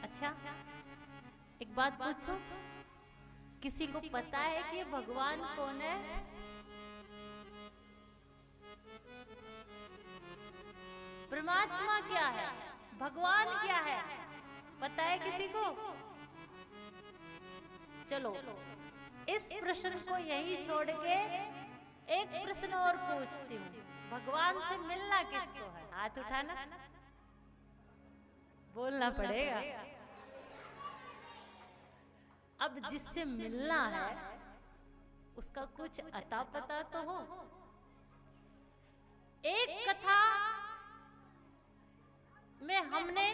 अच्छा, एक बात पूछो, किसी को पता है कि भगवान कौन है? परमात्मा क्या है, भगवान क्या है, पता है किसी को? चलो इस प्रश्न को यही छोड़ के एक प्रश्न और पूछती हूँ, भगवान से मिलना किसको है? हाथ उठाना, बोलना पड़ेगा। अब जिससे मिलना है उसका कुछ अता पता तो हो। एक कथा में हमने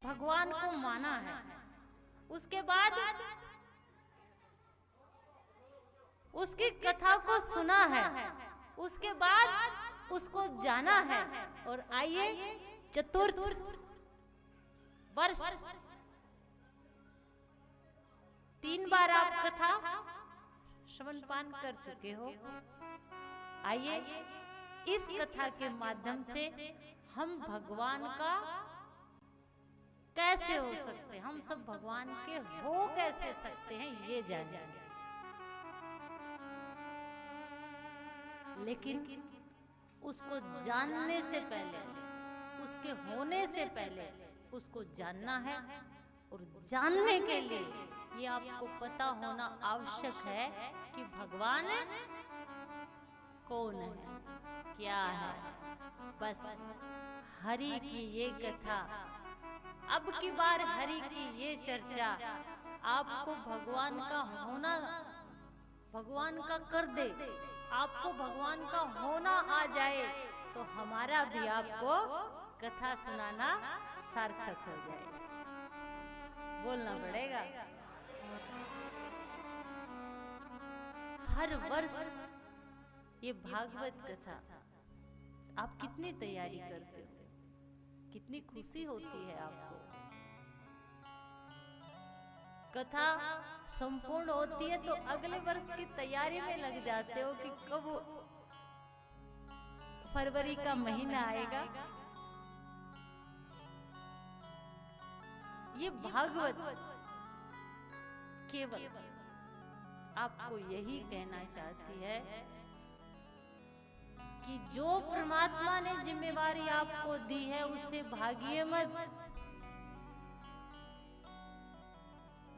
भगवान को माना है, उसके बाद उसकी कथा को सुना है, उसके बाद उसको जाना है। और आइए चतुर्थ वर्ष 3 बार आप कथा श्रवण पान कर चुके हो। आइए इस कथा के माध्यम से हम भगवान का कैसे हो सकते हैं, हम सब भगवान के हो कैसे सकते हैं, ये जानेंगे। लेकिन उसको जानने से पहले, उसके होने से पहले उसको जानना है। और जानने के लिए ये आपको पता होना आवश्यक है कि भगवान कौन है, क्या है। बस हरि की ये कथा, अब की बार हरि की ये चर्चा आपको भगवान का होना, भगवान का कर दे, आपको भगवान का होना आ जाए तो हमारा भी आपको कथा सुनाना सार्थक हो जाए। बोलना पड़ेगा। हर वर्ष ये भागवत कथा आप कितनी तैयारी करते हो, कितनी खुशी होती है आपको। कथा संपूर्ण होती है तो अगले वर्ष की तैयारी में लग जाते हो कि कब फरवरी का महीना आएगा। ये भागवत केवल आपको यही कहना चाहती है कि जो परमात्मा ने जिम्मेवारी आपको दी है उससे भागिए मत।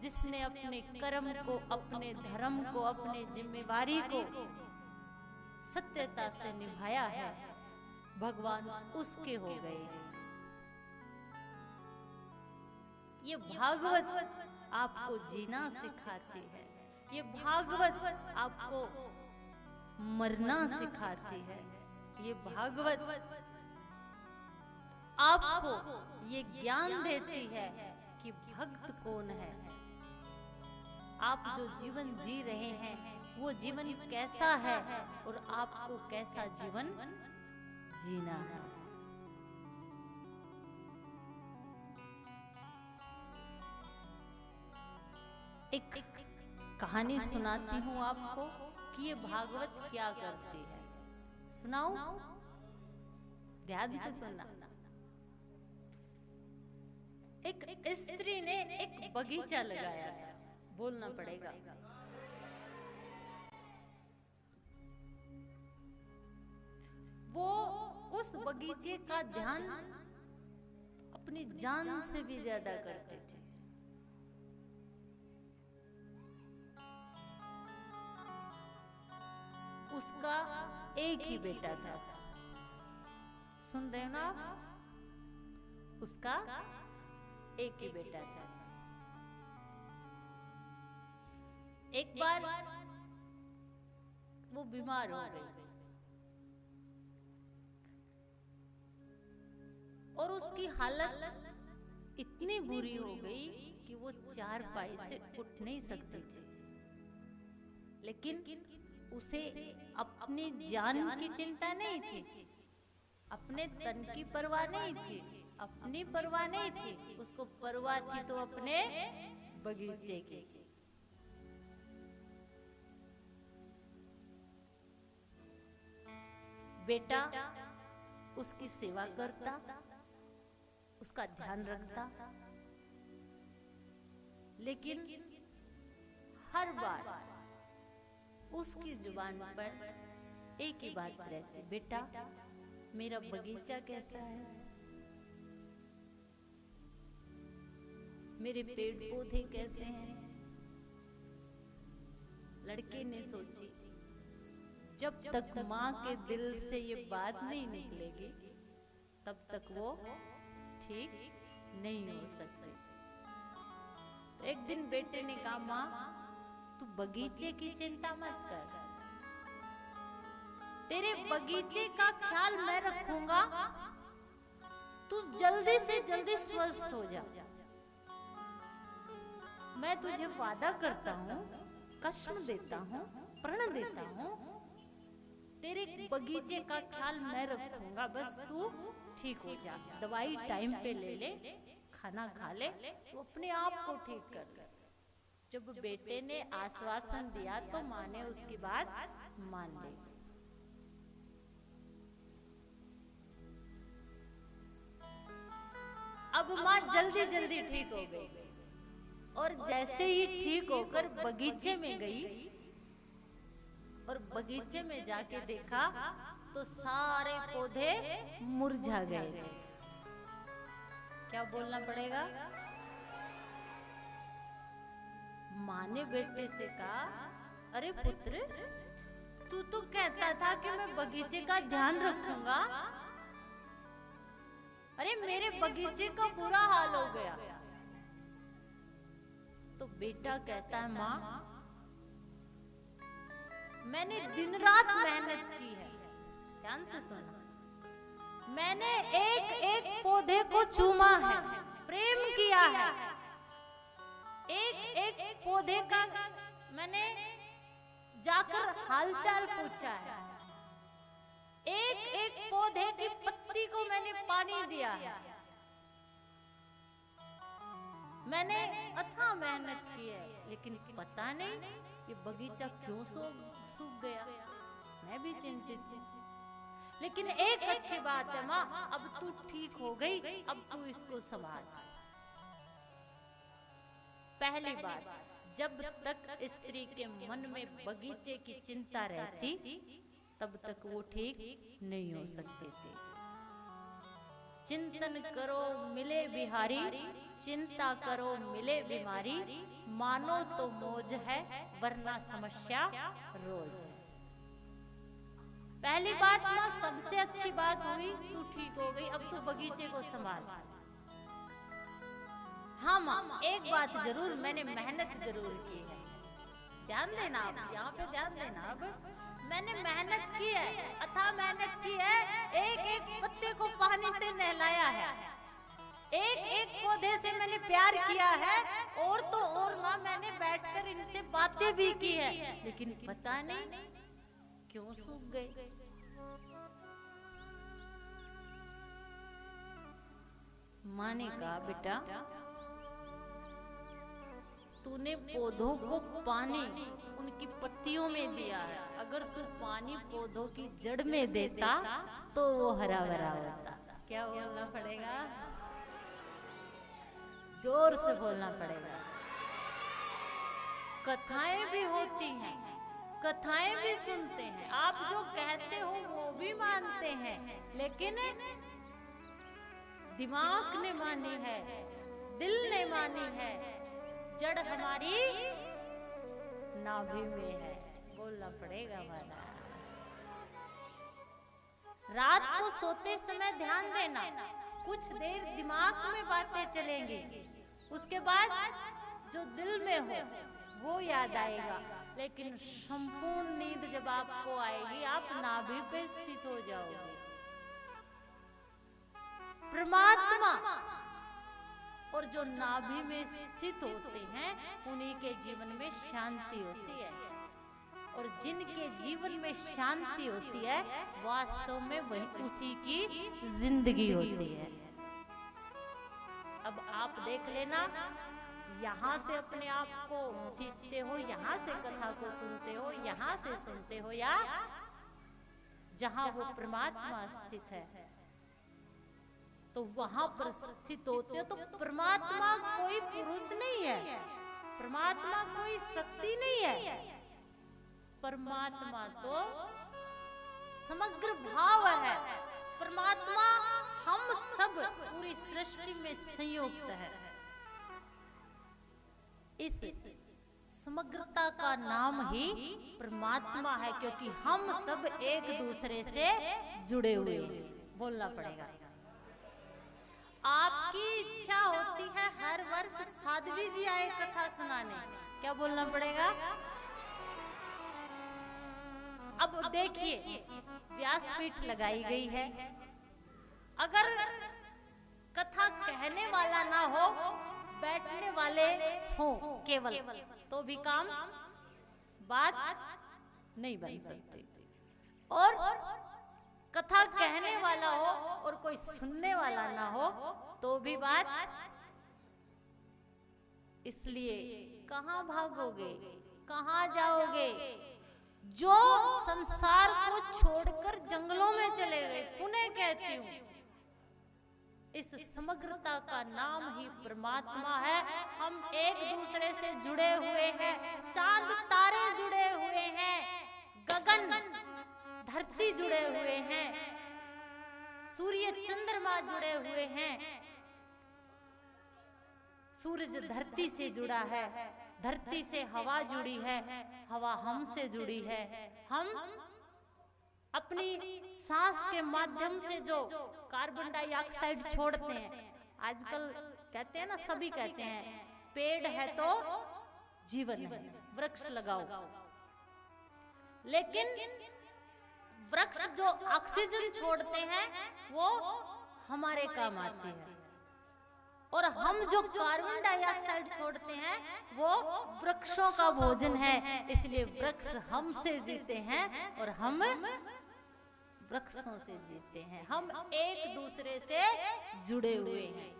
जिसने अपने कर्म को, अपने धर्म को, अपने जिम्मेवारी को सत्यता से निभाया है, भगवान उसके हो गए। ये भागवत आपको जीना सिखाती है, ये भागवत आपको मरना सिखाती है, ये भागवत आपको ये ज्ञान देती है कि भक्त कौन है। आप जो जीवन जी रहे हैं वो जीवन कैसा है और आपको कैसा जीवन जीना है। एक कहानी सुनाती हूँ आपको कि ये भागवत क्या करती है। सुनाऊं? ध्यान से सुनना। एक स्त्री ने एक बगीचा लगाया था। बोलना पड़ेगा। वो उस बगीचे का ध्यान अपनी जान से भी ज्यादा करते थे। उसका एक ही बेटा था। सुन रहे हो ना? उसका एक ही बेटा था। एक बार वो बीमार हो गई और उसकी हालत इतनी बुरी हो गई कि वो चारपाई से उठ नहीं सकती थी। लेकिन उसे अपनी जान की चिंता नहीं थी, अपने तन की परवाह नहीं थी, अपनी परवाह नहीं थी। उसको परवाह थी तो अपने बगीचे की। बेटा उसकी सेवा करता, उसका ध्यान रखता, लेकिन हर बार उसकी जुबान पर एक ही बात रहती, बेटा मेरा बगीचा कैसा है, मेरे पेड़ पौधे कैसे हैं। लड़के ने सोची जब तक माँ के दिल से ये बात नहीं निकलेगी तब तक वो ठीक नहीं हो सकते। तो एक दिन बेटे ने कहा, माँ तू बगीचे की चिंता मत कर, तेरे बगीचे का ख्याल मैं रखूंगा, तू जल्दी से जल्दी स्वस्थ हो जा। मैं तुझे वादा करता हूँ, कसम देता हूँ, प्रण देता हूँ, तेरे बगीचे का ख्याल मैं रखूंगा, बस तू ठीक हो जा, दवाई टाइम पे ले ले, खाना खा ले, तू अपने आप को ठीक कर ले। जब बेटे ने आश्वासन दिया तो माँ ने उसकी बात मान ली। अब माँ जल्दी जल्दी ठीक हो गई और जैसे ही ठीक होकर बगीचे में गई और बगीचे में जाके देखा तो सारे पौधे मुरझा गए थे। क्या बोलना पड़ेगा? माँ ने बेटे से कहा, अरे पुत्र, तू तो कहता था कि मैं बगीचे का ध्यान रखूंगा, अरे मेरे बगीचे का बुरा हाल हो गया। तो बेटा कहता है, माँ मैंने दिन रात मेहनत की है, ध्यान से सुनो, मैंने एक एक पौधे को चूमा है, प्रेम किया है, एक एक पौधे का मैंने जाकर हालचाल पूछा है, एक एक पौधे की पत्ती को मैंने पानी दिया है, मैंने अथाह मेहनत की है, लेकिन पता नहीं ये बगीचा क्यों सूख गया। मैं भी चिंतित हूँ, लेकिन एक अच्छी बात है माँ, अब तू ठीक हो गई, अब तू इसको संभाल। पहली बात, जब तक स्त्री के मन में बगीचे की चिंता रहती तब तक वो ठीक नहीं हो सकते थे। चिंतन करो मिले बिहारी, चिंता करो मिले बीमारी, मानो तो मौज है वरना समस्या रोज है। पहली बात माँ, सबसे अच्छी बात हुई, तू ठीक हो गई, अब तू बगीचे को संभाल। हाँ माँ, एक बात जरूर, मैंने मेहनत जरूर की है, ध्यान देना आप यहाँ पे, ध्यान देना। अब मैंने मेहनत की है, अथाह मेहनत की है, एक एक पत्ते को पानी से नहलाया है, एक एक पौधे से मैंने प्यार किया है, और तो और माँ मैंने बैठकर इनसे बातें भी की है, लेकिन पता नहीं क्यों सूख गए। माँ ने कहा, बेटा तूने पौधों को पानी उनकी पत्तियों में दिया है, अगर तू पानी पौधों की जड़ में देता तो वो हरा भरा होता। क्या बोलना पड़ेगा? जोर से बोलना पड़ेगा। कथाएं भी होती हैं, कथाएं भी सुनते हैं, आप जो कहते हो वो भी मानते हैं, लेकिन दिमाग ने मानी है, दिल ने मानी है, जड़ हमारी नाभि में है। बोलना पड़ेगा वाला। रात को सोते समय ध्यान देना, कुछ देर दिमाग में बातें चलेंगी, उसके बाद जो दिल में हो वो याद आएगा, लेकिन संपूर्ण नींद जब आपको आएगी आप नाभि पे स्थित हो जाओगे। परमात्मा और जो नाभि में स्थित होते हैं उन्हीं के जीवन में शांति होती है, और जिनके जीवन में शांति होती है वास्तव में वही उसी की जिंदगी होती है। अब आप देख लेना, यहाँ से अपने आप को सींचते हो, यहाँ से कथा को सुनते हो, यहाँ से सुनते हो, या जहाँ वो परमात्मा स्थित है तो वहां पर स्थित होते हो। तो परमात्मा कोई पुरुष नहीं है, शक्ति नहीं है, परमात्मा तो समग्र भाव है। परमात्मा हम सब पूरी सृष्टि में संयुक्त है। इस समग्रता का नाम ही परमात्मा है, क्योंकि हम सब एक दूसरे से जुड़े हुए हैं। बोलना पड़ेगा। आपकी इच्छा होती है हर वर्ष साध्वी जी आए कथा सुनाने, क्या बोलना पड़ेगा? अब देखिए, व्यासपीठ लगाई गई है। अगर कथा कहने वाला ना हो, बैठने वाले हो केवल, तो भी काम बात नहीं बन सकती। और कथा कहने वाला हो और कोई सुनने वाला ना हो, तो भी बात। इसलिए कहाँ भागोगे, कहाँ जाओगे? जो संसार को छोड़कर जंगलों में चले गए, पुनः कहती हूँ, इस समग्रता का नाम ही परमात्मा है। हम एक दूसरे से जुड़े हुए हैं। चांद तारे जुड़े हुए हैं, गगन धरती जुड़े हुए हैं, सूर्य चंद्रमा जुड़े हुए हैं, सूरज धरती से जुड़ा है, धरती से हवा जुड़ी है, हवा हमसे जुड़ी है। हम अपनी सांस के माध्यम से जो कार्बन डाइऑक्साइड छोड़ते हैं, आजकल कहते हैं ना, सभी कहते हैं पेड़ है तो जीवन है, वृक्ष लगाओ। लेकिन वृक्ष जो ऑक्सीजन छोड़ते हैं वो हमारे काम आती है, और हम जो कार्बन डाइऑक्साइड छोड़ते हैं वो वृक्षों का भोजन है। इसलिए वृक्ष हमसे जीते हैं और हम वृक्षों से जीते हैं। हम एक दूसरे से जुड़े हुए हैं।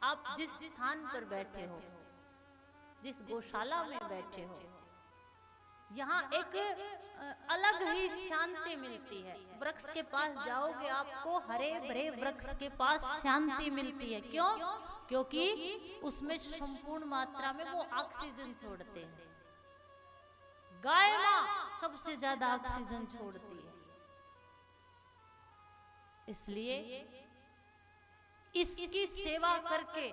आप जिस स्थान पर बैठे हो, जिस गौशाला में बैठे हो, यहाँ एक अलग ही शांति मिलती है। वृक्ष के पास जाओगे, आपको हरे भरे वृक्ष के पास शांति मिलती है। क्यों? क्योंकि उसमें संपूर्ण मात्रा में वो ऑक्सीजन छोड़ते हैं। गाय माँ सबसे ज्यादा ऑक्सीजन छोड़ती है। इसलिए इसकी सेवा करके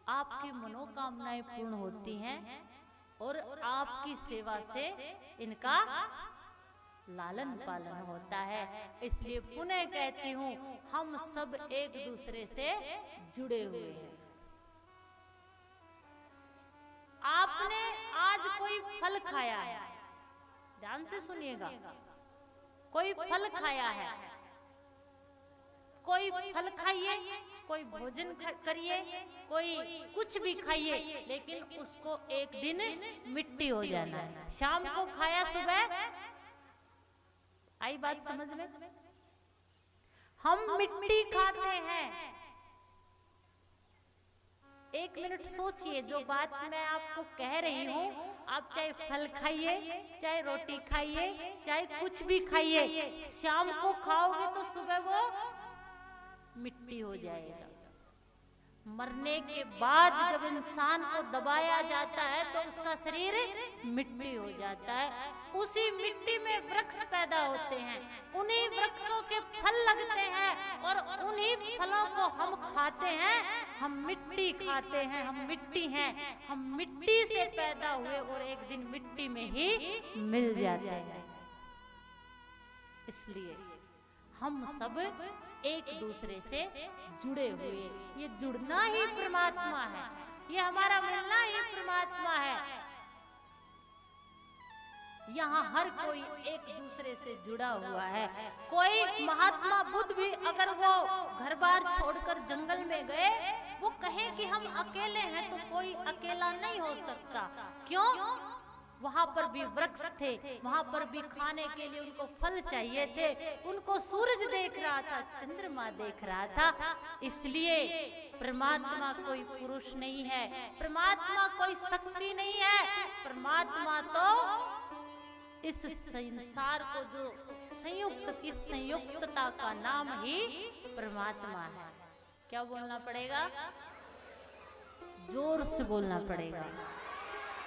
आपकी मनोकामनाएं पूर्ण होती हैं, और आपकी सेवा से इनका लालन पालन होता है। इसलिए पुनः कहती हूँ, हम सब एक दूसरे से जुड़े हुए हैं। आपने आज कोई फल खाया है, ध्यान से सुनिएगा, कोई फल खाया है, कोई फल खाइए, कोई भोजन करिए, कोई कुछ भी खाइए, लेकिन उसको एक दिन मिट्टी हो जाना है। शाम को खाया, सुबह आई बात समझ में? हम मिट्टी खाते हैं। एक मिनट सोचिए, जो बात मैं आपको कह रही हूँ, आप चाहे फल खाइए, चाहे रोटी खाइए, चाहे कुछ भी खाइए, शाम को खाओगे तो सुबह वो मिट्टी हो जाएगा। मरने के बाद जब इंसान को दबाया जाता है तो उसका शरीर मिट्टी हो जाता है। उसी मिट्टी में वृक्ष पैदा होते हैं, उन्हीं वृक्षों के फल लगते हैं, और उन्हीं फलों को हम खाते हैं। हम मिट्टी खाते हैं, हम मिट्टी हैं, हम मिट्टी से पैदा हुए और एक दिन मिट्टी में ही मिल जाते हैं। इसलिए हम सब एक दूसरे से जुड़े हुए, ये जुड़ना ही परमात्मा है, ये हमारा मिलना ही परमात्मा है। यहाँ हर कोई एक दूसरे से जुड़ा हुआ है। कोई महात्मा बुद्ध भी अगर वो घर बार छोड़कर जंगल में गए, वो कहे कि हम अकेले हैं, तो कोई अकेला नहीं हो सकता। क्यों? वहां पर भी वृक्ष थे, वहां पर भी खाने के लिए उनको फल चाहिए थे, उनको सूरज देख रहा था, चंद्रमा देख रहा था। इसलिए परमात्मा कोई पुरुष नहीं है, परमात्मा कोई शक्ति नहीं है, परमात्मा तो इस संसार को जो संयुक्त, इस संयुक्तता का नाम ही परमात्मा है। क्या बोलना पड़ेगा? जोर से बोलना पड़ेगा।